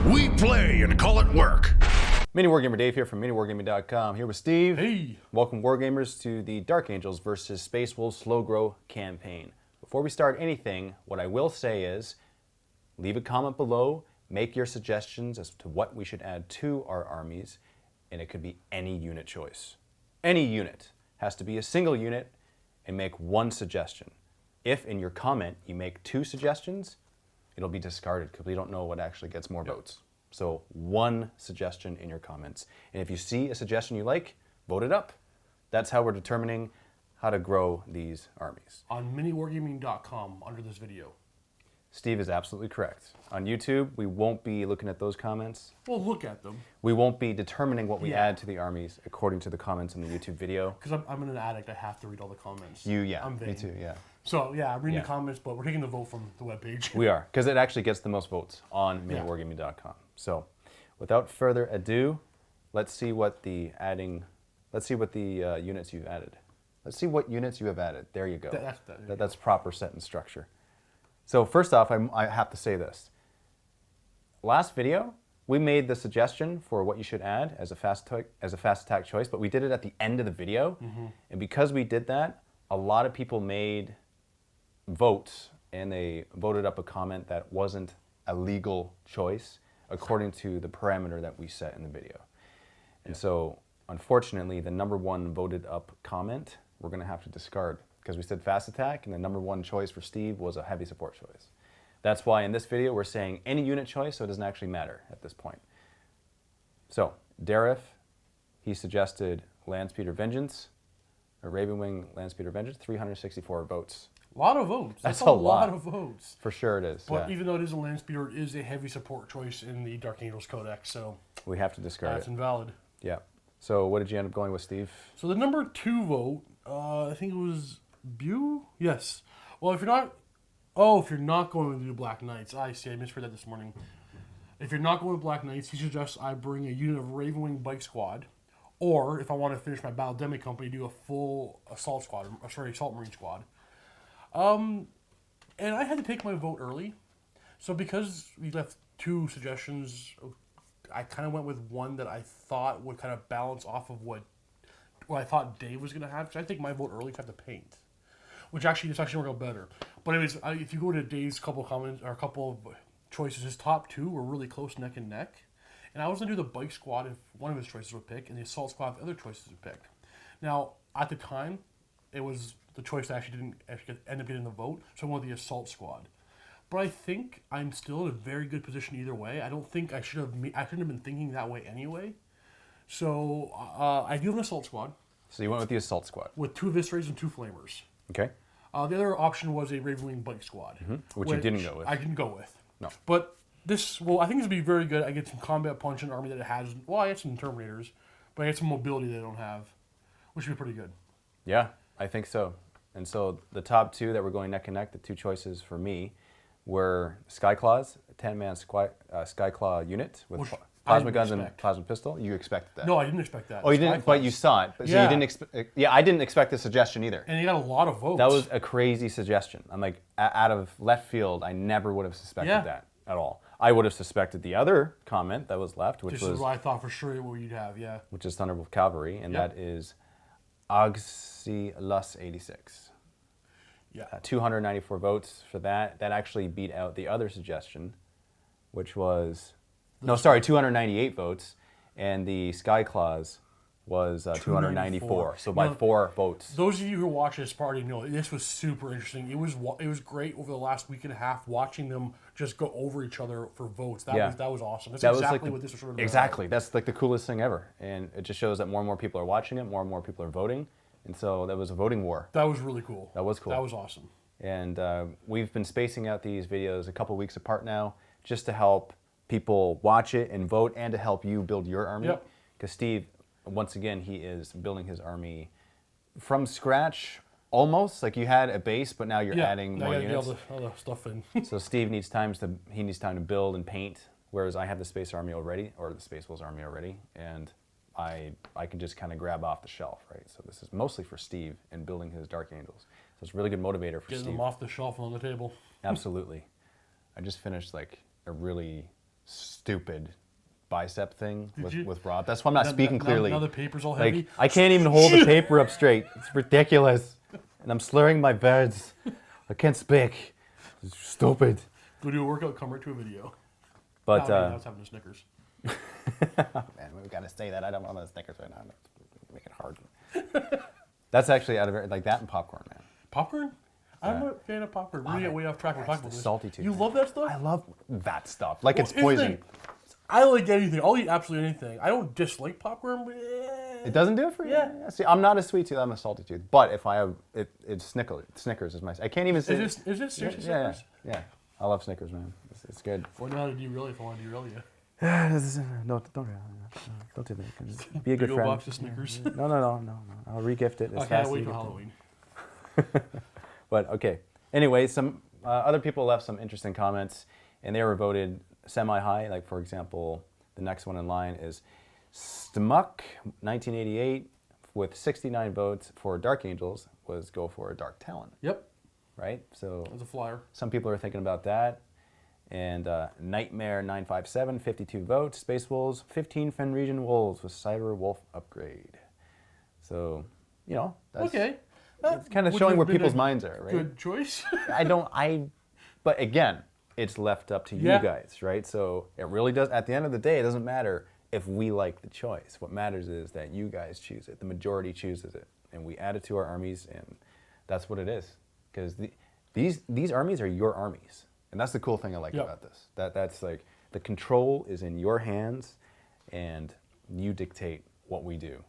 We play and call it work. MiniWarGamer Dave here from MiniWarGaming.com, here with Steve. Hey! Welcome Wargamers to the Dark Angels versus Space Wolves SlowGrow campaign. Before we start anything, what I will say is, leave a comment below, make your suggestions as to what we should add to our armies, and it could be any unit choice. Any unit. Has to be a single unit, and make one suggestion. If in your comment you make 2 suggestions, it'll be discarded because we don't know what actually gets more votes. So one suggestion in your comments. And if you see a suggestion you like, vote it up. That's how we're determining how to grow these armies. On MiniWarGaming.com under this video. Steve is absolutely correct. On YouTube, we won't be looking at those comments. We'll look at them. We won't be determining what we add to the armies according to the comments in the YouTube video. Because I'm an addict, I have to read all the comments. I'm vain. Me too, yeah. So yeah, I'm reading the comments, but we're taking the vote from the webpage. We are, because it actually gets the most votes on MiniWarGaming.com. So, without further ado, let's see what the units you've added. Let's see what units you have added. There you go. That's proper set and structure. So first off, I have to say this. Last video, we made the suggestion for what you should add as a fast attack choice, but we did it at the end of the video. And because we did that, a lot of people made votes, and they voted up a comment that wasn't a legal choice according to the parameter that we set in the video. And so, unfortunately, the #1 voted up comment, we're going to have to discard because we said fast attack, and the #1 choice for Steve was a heavy support choice. That's why in this video we're saying any unit choice, so it doesn't actually matter at this point. So, Dareth, he suggested Landspeeder Vengeance, or Ravenwing Landspeeder Vengeance, 364 votes. A lot of votes. That's a lot of votes. For sure it is. But even though it is a Landspeeder, it is a heavy support choice in the Dark Angels Codex, so we have to discard that's it. invalid. Yeah. So what did you end up going with, Steve? So the #2 vote, I think it was Bew? Yes. Well, if you're not going to do Black Knights, I see, I misread that this morning. If you're not going with Black Knights, he suggests I bring a unit of Ravenwing Bike Squad, or if I want to finish my Viability company, do a full Assault Marine Squad. And I had to take my vote early, so because we left 2 suggestions, I kind of went with one that I thought would kind of balance off of what I thought Dave was going to have, because I think my vote early to have to paint, which actually worked out better. But anyways, if you go to Dave's couple of choices, his top 2 were really close neck and neck, and I was going to do the Bike Squad if one of his choices would pick, and the Assault Squad if the other choices would pick. Now, at the time, it was the choice that didn't end up getting the vote, so I went with the Assault Squad. But I think I'm still in a very good position either way. I don't think I shouldn't have been thinking that way anyway. So I do have an Assault Squad. So you went with the Assault Squad. With 2 Eviscerators and 2 Flamers. Okay. The other option was a Ravenwing Bike Squad. Which you didn't go with. I didn't go with. No. But I think this would be very good. I get some combat punch in an army that it has. Well, I had some Terminators, but I had some mobility that I don't have, which would be pretty good. Yeah, I think so. And so the top 2 that were going neck and neck, the 2 choices for me, were Skyclaws, a 10-man Skyclaw unit with plasma guns and plasma pistol. You expected that? No, I didn't expect that. Oh, you didn't, but you saw it. But so you didn't expect. Yeah, I didn't expect the suggestion either. And he got a lot of votes. That was a crazy suggestion. I'm like, out of left field, I never would have suspected that at all. I would have suspected the other comment that was left, which was what I thought for sure what you'd have, which is Thunderbolt Cavalry, and that is Oxylus 86. Yeah. 294 votes for that. That actually beat out the other suggestion, which was 298 votes, and the Skyclaws was 294. So by 4 votes. Those of you who watch this party know this was super interesting. It was great over the last week and a half watching them just go over each other for votes. That was awesome. That's exactly what this was sort of about. Exactly. That's like the coolest thing ever, and it just shows that more and more people are watching it, more and more people are voting. And so that was a voting war. That was really cool. That was cool. That was awesome. And we've been spacing out these videos a couple weeks apart now, just to help people watch it and vote, and to help you build your army. Because Steve, once again, he is building his army from scratch, almost. Like you had a base, but now you're adding more units. Get all the stuff in. So Steve needs time to build and paint, whereas I have the Space Army already, or the Space Wolves Army already, and I can just kind of grab off the shelf, right? So this is mostly for Steve and building his Dark Angels. So it's a really good motivator for Steve. Getting them off the shelf and on the table. Absolutely. I just finished like a really stupid bicep thing you? with Rob. That's why I'm not speaking clearly. Now the paper's all heavy. Like, I can't even hold the paper up straight. It's ridiculous. And I'm slurring my words. I can't speak. It's stupid. Go do a workout, come right to a video. But I was having a Snickers. man, we gotta say that. I don't want the Snickers right now. Make it hard. That's actually out of like that and popcorn, man. Popcorn? I'm a fan of popcorn. We're gonna get way off track. We're talking about this. Salty tooth. You love that stuff? I love that stuff. Like it's Well, here's the poison. thing. I like anything. I'll eat absolutely anything. I don't dislike popcorn, but It doesn't do it for you? Yeah. See, I'm not a sweet tooth. I'm a salty tooth. But if I have it's Snickers. Snickers is my. I can't even say. Is this seriously Yeah, Snickers? yeah. I love Snickers, man. It's good. I know how to derail you if I want to derail you. No, don't do that. Be a good Big old friend. box of Snickers. No. I'll re-gift it as I fast can't as wait you till get it. Halloween. But okay. Anyway, some other people left some interesting comments, and they were voted semi-high. Like for example, the next one in line is Stumuk 1988 with 69 votes for Dark Angels was go for a Dark Talon, Yep. right? So There's a flyer. some people are thinking about that. And Nightmare 957 52 votes. Space Wolves 15 Fen Region Wolves with Cyber Wolf upgrade. So that's Okay. it's kind of Wouldn't showing have where been people's a minds are, right? Good choice. But again, it's left up to Yeah. you guys, right? So it really does, at the end of the day, it doesn't matter if we like the choice. What matters is that you guys choose it. The majority chooses it. And we add it to our armies, and that's what it is. Because these armies are your armies. And that's the cool thing I like about this. That's like, the control is in your hands, and you dictate what we do.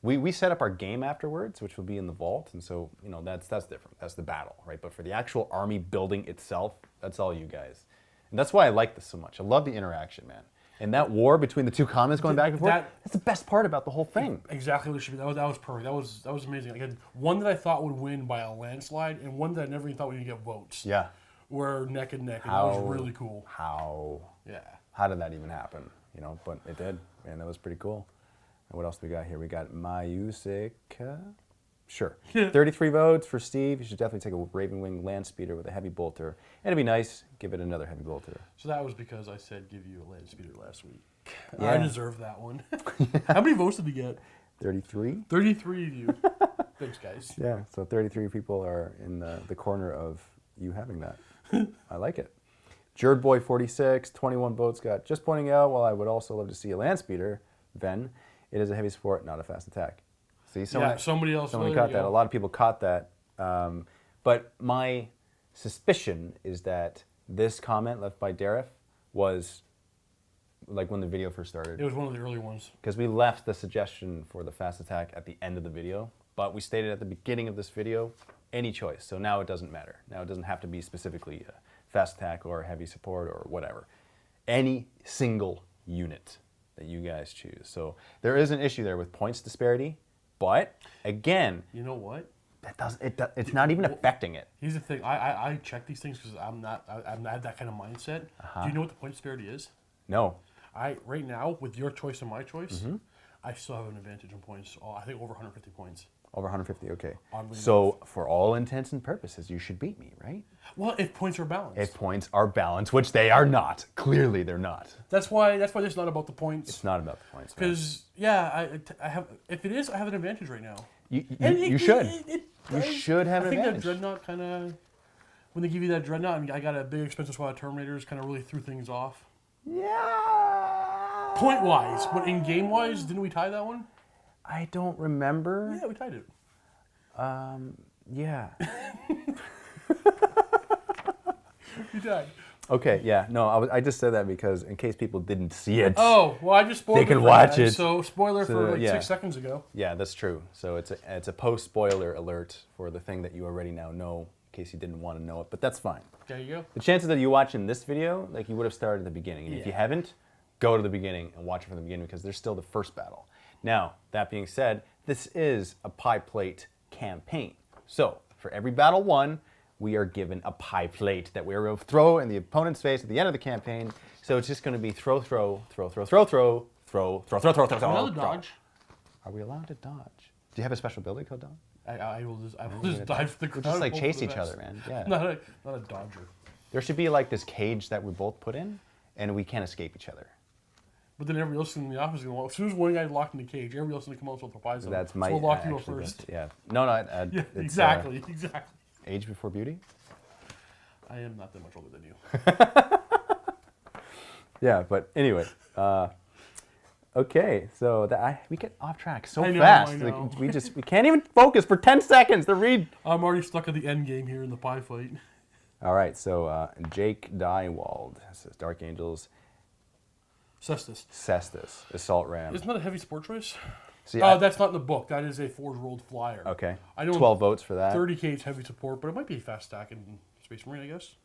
We set up our game afterwards, which will be in the vault, and so that's different. That's the battle, right? But for the actual army building itself, that's all you guys, and that's why I like this so much. I love the interaction, man. And that war between the two comments going back and forth, that's the best part about the whole thing. Exactly what it should be. That was perfect. That was amazing. I had one that I thought would win by a landslide, and one that I never even thought would get votes. Yeah. We're neck and neck, and that was really cool. How did that even happen? But it did, and that was pretty cool. And what else do we got here? We got Mayusik. Sure. 33 votes for Steve. You should definitely take a Raven Wing Land Speeder with a heavy bolter. And it'd be nice, give it another heavy bolter. So that was because I said give you a land speeder last week. Yeah. I deserve that one. How many votes did he get? 33? 33 of you. Thanks, guys. Yeah, so 33 people are in the corner of you having that. I like it. Jerdboy46, 21 votes got just pointing out, while I would also love to see a land speeder, Ven, it is a heavy support, not a fast attack. See, somebody else caught that. A lot of people caught that. But my suspicion is that this comment left by Dareth was like when the video first started. It was one of the early ones. Because we left the suggestion for the fast attack at the end of the video, but we stated at the beginning of this video, any choice. So now it doesn't matter. Now it doesn't have to be specifically a fast attack or heavy support or whatever. Any single unit that you guys choose. So there is an issue there with points disparity, but again, you know what? It's not even affecting it. Here's the thing. I check these things because I'm not that kind of mindset. Do you know what the point disparity is? No. Right now, with your choice and my choice, I still have an advantage in points. I think over 150 points. Over 150, okay. Oddly so for all intents and purposes, you should beat me, right? Well, if points are balanced. If points are balanced, which they are not. Clearly, they're not. That's why this is not about the points. It's not about the points. Because I have. If it is, I have an advantage right now. You should. You should have an advantage. I think that Dreadnought kind of, when they give you that Dreadnought, and I got a big expensive squad of Terminators, kind of really threw things off. Yeah. Point wise, but in game wise, didn't we tie that one? I don't remember. Yeah, we tied it. Yeah. You tied. Okay, yeah. No, I just said that because in case people didn't see it. Oh, well, I just spoiled They can it for watch you, it. So, spoiler for like yeah. 6 seconds ago. Yeah, that's true. So it's a post-spoiler alert for the thing that you already now know, in case you didn't want to know it, but that's fine. There you go. The chances that you watch in this video, like you would have started at the beginning. And if you Yeah. haven't, go to the beginning and watch it from the beginning because there's still the first battle. Now, that being said, this is a pie plate campaign. So, for every battle won, we are given a pie plate that we are going to throw in the opponent's face at the end of the campaign. So it's just going to be throw. Another dodge. Are we allowed to dodge? Do you have a special ability called dodge? I will just dive to the ground. We'll just like and hope chase for the each best. other, man. Yeah. Not a dodger. There should be like this cage that we both put in, and we can't escape each other. But then everybody else in the office is going to as soon as one guy locked in the cage, everybody else is going to come out and surprise them. That's my so we'll lock you up actually, first. yeah. No, Yeah, it's, exactly. Age before beauty. I am not that much older than you. Yeah, but anyway. Okay, so we get off track so I know, fast. I know. Like, we can't even focus for 10 seconds to read. I'm already stuck at the end game here in the pie fight. All right, so Jake Dywald says Dark Angels. Cestus, Assault Ram. Isn't that a heavy sport choice? See, that's not in the book. That is a Forge-rolled flyer. Okay. I know 12 votes for that. 30K is heavy support, but it might be fast stack in Space Marine, I guess.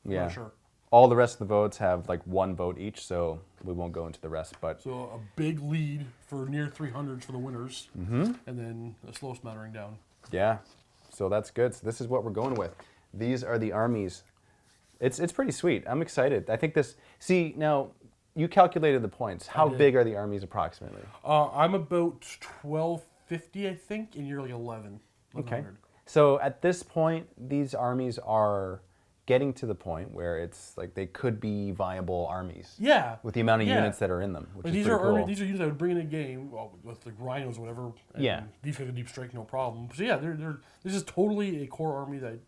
Yeah. I'm not sure. All the rest of the votes have like 1 vote each, so we won't go into the rest. But So a big lead for near 300s for the winners, and then a slow smattering down. yeah, so that's good. So this is what we're going with. These are the armies. It's pretty sweet. I'm excited. I think this. See now. You calculated the points. How big are the armies approximately? I'm about 1250, I think, and you're like 1100. Okay. So at this point, these armies are getting to the point where it's like they could be viable armies. Yeah. With the amount of units that are in them, which is these pretty are cool. these are units I would bring in a game with the rhinos, or whatever. Yeah. These guys are deep strike, no problem. So yeah, this is totally a core army that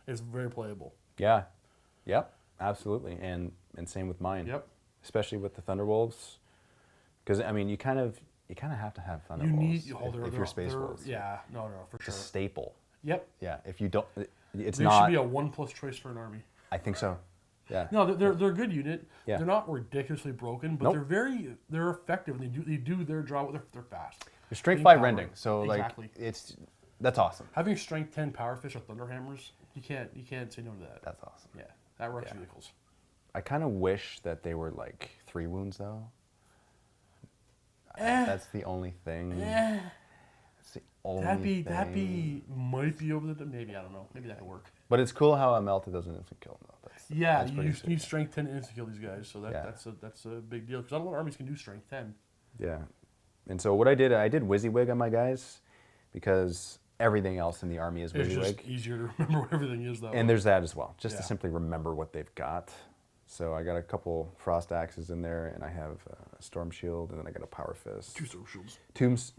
is very playable. Yeah. Yep. Absolutely. And same with mine. Yep. Especially with the Thunderwolves, because I mean, you kind of have to have Thunderwolves. You need if you're Space Wolves. Yeah, no, for It's sure. a staple. Yep. Yeah. If you don't, it's They not. should be a 1+ choice for an army. I think so. Yeah. No, they're a good unit. Yeah. They're not ridiculously broken, but Nope. they're effective and they do their job. They're fast. Your strength Pretty 5 rending, power. so Exactly. like that's awesome. Having strength 10 power fish or thunder hammers, you can't say no to that. That's awesome. Yeah, that wrecks Yeah. vehicles. I kind of wish that they were like 3 wounds though. That's the only thing. That's the only thing. That might be over the maybe, I don't know. Maybe that could work. But it's cool how a Melta doesn't instant kill them though. That's You pretty sweet. need strength 10 to insta kill these guys, so Yeah. that's a big deal because not a lot of armies can do strength 10. Yeah. And so what I did WYSIWYG on my guys because everything else in the army is It's just WYSIWYG. easier to remember what everything is that way. And there's that as well, just to Yeah. simply remember what they've got. So I got a couple Frost Axes in there, and I have a Storm Shield, and then I got a Power Fist. 2 storm shields.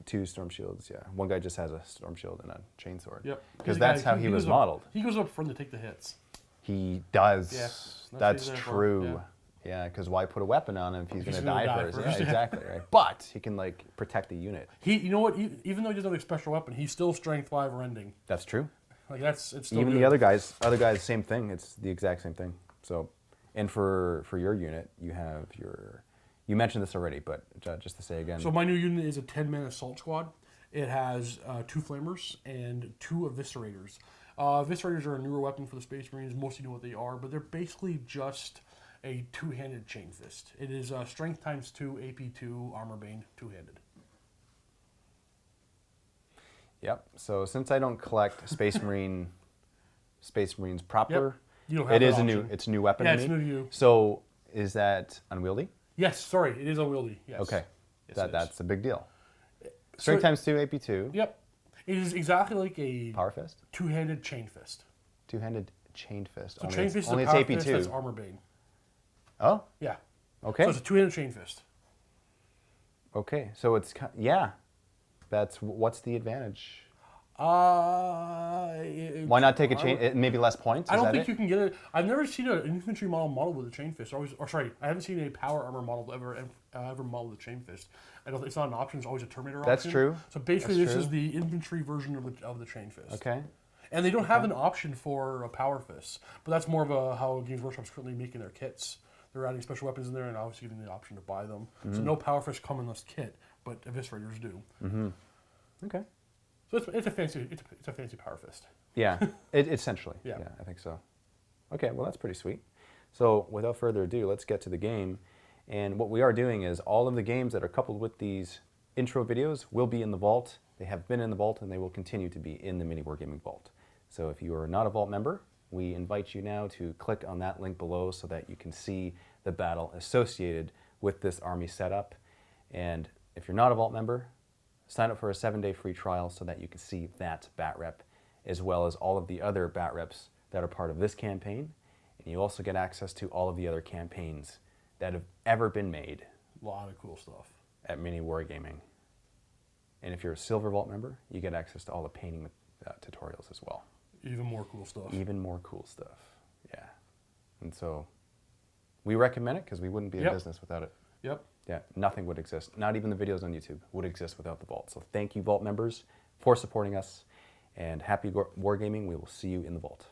Two Storm Shields, yeah. One guy just has a Storm Shield and a Chainsword. Yep. Because He's a that's guy- how he was goes modeled. He goes up front to take the hits. He does. Yeah, That's that's what he's there for, true. Yeah, because why put a weapon on him if he's going to gonna die die first? first, Yeah, yeah. exactly, right? But he can, like, protect the unit. You know what? Even though he doesn't have a special weapon, he's still strength 5 rending. That's true. Like it's still Even good. the other guys, same thing. It's the exact same thing. So, and for your unit, you have you mentioned this already, but just to say again. So my new unit is a 10-man assault squad. It has 2 flamers and 2 eviscerators. Eviscerators are a newer weapon for the Space Marines. Most of you know what they are, but they're basically just a 2-handed chain fist. It is strength times 2, AP2, armor bane, 2-handed. Yep. So since I don't collect Space Marines proper, You don't have it is that a new option. it's a new weapon. Yeah, to it's me. new to you. So is that unwieldy? Yes, sorry, it is unwieldy. Yes. Okay. Yes, it is. That's a big deal. Strength times 2, AP2. Yep. It is exactly like a Power Fist. 2-handed chain fist. 2-handed chain fist. So only chain it's, fist is only a it's power AP2. fist that's armor bane. Oh. Yeah. Okay. So it's a 2-handed chain fist. Okay. So it's yeah. What's the advantage? Why not take a chain? Maybe less points. I Is don't that think it? you can get it. I've never seen an infantry model modeled with a chain fist. I haven't seen a power armor model ever modeled with a chain fist. It's not an option. It's always a Terminator option. That's true. So basically, That's this is true. the infantry version of the chain fist. Okay. And they don't have an option for a power fist, but that's more of how Games Workshop's currently making their kits. They're adding special weapons in there, and obviously giving the option to buy them. So no power fists come in this kit, but eviscerators do. Okay. So it's a fancy power fist. Yeah. Essentially. Yeah. Yeah. I think so. Okay. Well, that's pretty sweet. So without further ado, let's get to the game. And what we are doing is all of the games that are coupled with these intro videos will be in the vault. They have been in the vault, and they will continue to be in the MiniWarGaming vault. So if you are not a vault member, we invite you now to click on that link below so that you can see the battle associated with this army setup. And if you're not a vault member, sign up for a 7-day free trial so that you can see that bat rep, as well as all of the other bat reps that are part of this campaign. And you also get access to all of the other campaigns that have ever been made. A lot of cool stuff. At MiniWarGaming. And if you're a Silver Vault member, you get access to all the painting tutorials as well. Even more cool stuff. Even more cool stuff, yeah. And so we recommend it because we wouldn't be in business without it. Yep. Yeah, nothing would exist. Not even the videos on YouTube would exist without the Vault. So thank you, Vault members, for supporting us. And happy wargaming. We will see you in the Vault.